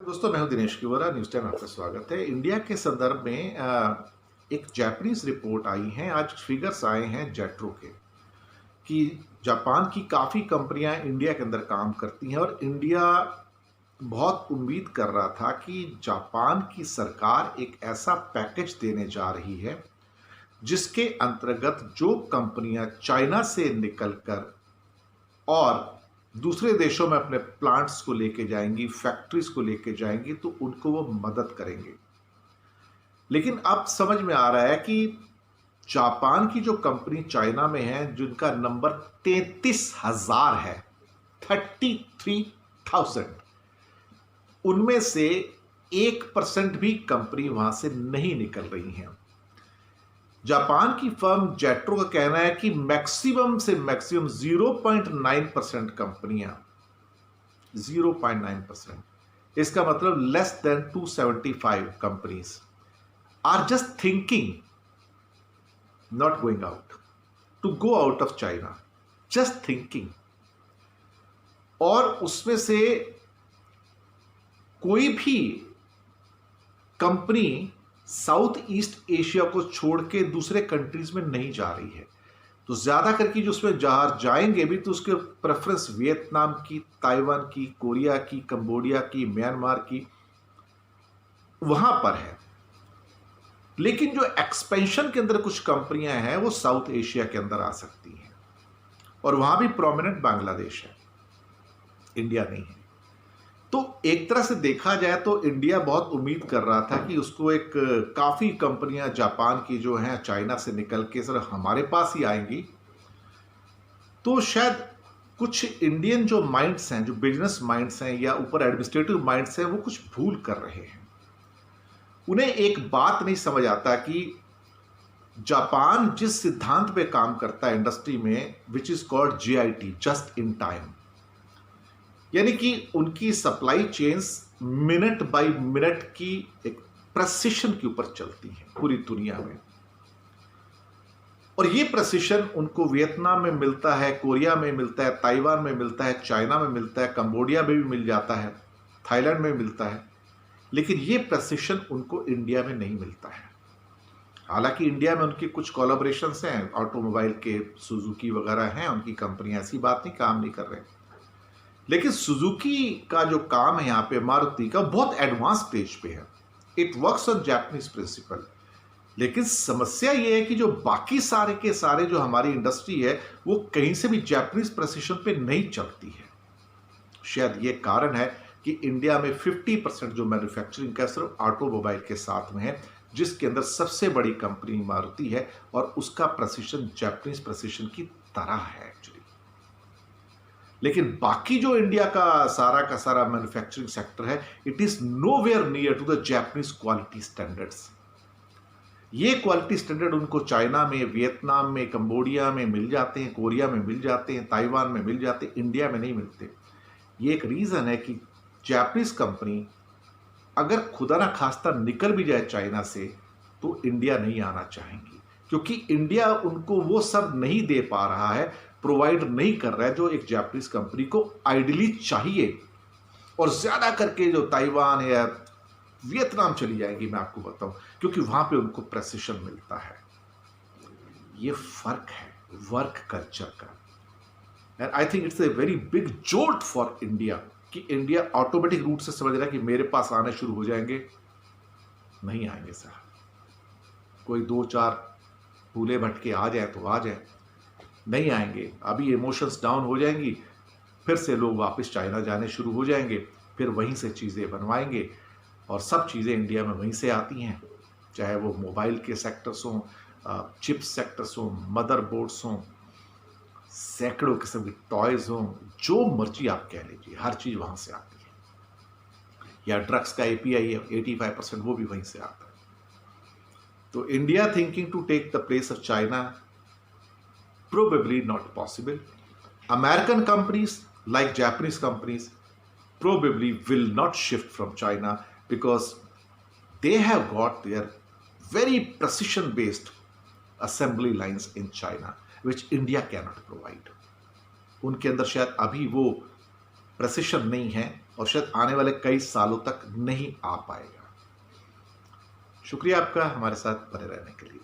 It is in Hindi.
दोस्तों, मैं हूं दिनेश किवरा। न्यूज़ टाइम आपका स्वागत है। इंडिया के संदर्भ में एक जापानीज रिपोर्ट आई है। आज फिगर्स आए हैं जेट्रो के कि जापान की काफ़ी कंपनियां इंडिया के अंदर काम करती हैं और इंडिया बहुत उम्मीद कर रहा था कि जापान की सरकार एक ऐसा पैकेज देने जा रही है जिसके अंतर्गत जो कंपनियां चाइना से निकलकर और दूसरे देशों में अपने प्लांट्स को लेके जाएंगी, फैक्ट्रीज को लेके जाएंगी, तो उनको वो मदद करेंगे। लेकिन अब समझ में आ रहा है कि जापान की जो कंपनी चाइना में है, जिनका नंबर 33,000 है, 33,000, उनमें से 1% भी कंपनी वहां से नहीं निकल रही हैं। जापान की फर्म जेट्रो का कहना है कि मैक्सिमम से मैक्सिमम 0.9% कंपनियां, 0.9%, इसका मतलब less than 275 companies are just thinking not going out, to go out of China, just thinking. और उसमें से कोई भी कंपनी साउथ ईस्ट एशिया को छोड़ के दूसरे कंट्रीज में नहीं जा रही है। तो ज्यादा करके जो उसमें जाएंगे भी तो उसके प्रेफरेंस वियतनाम की, ताइवान की, कोरिया की, कंबोडिया की, म्यांमार की, वहां पर है। लेकिन जो एक्सपेंशन के अंदर कुछ कंपनियां हैं वो साउथ एशिया के अंदर आ सकती हैं और वहां भी प्रोमिनेंट बांग्लादेश है, इंडिया नहीं है। तो एक तरह से देखा जाए तो इंडिया बहुत उम्मीद कर रहा था कि उसको एक काफ़ी कंपनियां जापान की जो हैं चाइना से निकल के सर हमारे पास ही आएंगी। तो शायद कुछ इंडियन जो माइंड्स हैं, जो बिजनेस माइंड्स हैं या ऊपर एडमिनिस्ट्रेटिव माइंड्स हैं, वो कुछ भूल कर रहे हैं। उन्हें एक बात नहीं समझ आता कि जापान जिस सिद्धांत पे काम करता है इंडस्ट्री में, which is called JIT, just in time, यानी कि उनकी supply chains minute by minute की एक प्रेसिशन के ऊपर चलती है पूरी दुनिया में। और ये प्रेसिशन उनको वियतनाम में मिलता है, कोरिया में मिलता है, ताइवान में मिलता है, चाइना में मिलता है, कंबोडिया में भी मिल जाता है, थाईलैंड में मिलता है। लेकिन ये प्रेसिशन उनको इंडिया में नहीं मिलता है। हालांकि इंडिया में उनकी कुछ कोलैबोरेशंस हैं, ऑटोमोबाइल के सुजुकी वगैरह हैं उनकी कंपनियां, ऐसी बात नहीं, काम नहीं कर रहे। लेकिन सुजुकी का जो काम है यहाँ पे, मारुति का, बहुत एडवांस स्टेज पे है। It works on Japanese principle. लेकिन समस्या ये है कि जो बाकी सारे के सारे जो हमारी इंडस्ट्री है वो कहीं से भी जापानीज प्रिसिशन पे नहीं चलती है। शायद ये कारण है कि इंडिया में 50% जो मैन्युफैक्चरिंग का सिर्फ ऑटोमोबाइल के साथ में है, जिसके अंदर सबसे बड़ी कंपनी मारुति है और उसका प्रिसिशन जापानीज प्रिसिशन की तरह है एक्चुअली। लेकिन बाकी जो इंडिया का सारा मैन्युफैक्चरिंग सेक्टर है, it is nowhere near to the Japanese quality standards. ये क्वालिटी स्टैंडर्ड उनको चाइना में, वियतनाम में, कंबोडिया में मिल जाते हैं, कोरिया में मिल जाते हैं, ताइवान में मिल जाते हैं, इंडिया में नहीं मिलते। ये एक रीजन है कि जापानीज कंपनी अगर खुदा ना खास्ता निकल भी जाए चाइना से तो इंडिया नहीं आना चाहेंगी, क्योंकि इंडिया उनको वो सब नहीं दे पा रहा है, प्रोवाइड नहीं कर रहा है जो एक जापानीज कंपनी को आइडियली चाहिए। और ज्यादा करके जो ताइवान या वियतनाम चली जाएंगी, मैं आपको बताऊं, क्योंकि वहां पे उनको प्रेसिशन मिलता है। ये फर्क है वर्क कल्चर का। And I think it's a very big jolt for India कि इंडिया ऑटोमेटिक रूट से समझ रहा है कि मेरे पास आने शुरू हो जाएंगे। नहीं आएंगे सर। कोई 2-4 भूले भटके आ जाए तो आ जाए, नहीं आएंगे। अभी इमोशंस डाउन हो जाएंगी, फिर से लोग वापस चाइना जाने शुरू हो जाएंगे, फिर वहीं से चीज़ें बनवाएंगे और सब चीज़ें इंडिया में वहीं से आती हैं, चाहे वो मोबाइल के सेक्टर्स हों, चिप सेक्टर्स हों, मदरबोर्ड्स हों, सैकड़ों किस्म के टॉयज़ हों, जो मर्जी आप कह लीजिए, हर चीज़ वहाँ से आती है। या ड्रग्स का API है 85%, वो भी वहीं से आता है। तो India thinking to take the place of China, probably not possible. American companies, like Japanese companies, probably will not shift from China because they have got their very precision based assembly lines in China, which India cannot provide. उनके अंदर शायद अभी वो प्रेसिशन नहीं है और शायद आने वाले कई सालों तक नहीं आ पाएगा। शुक्रिया आपका हमारे साथ बने रहने के लिए।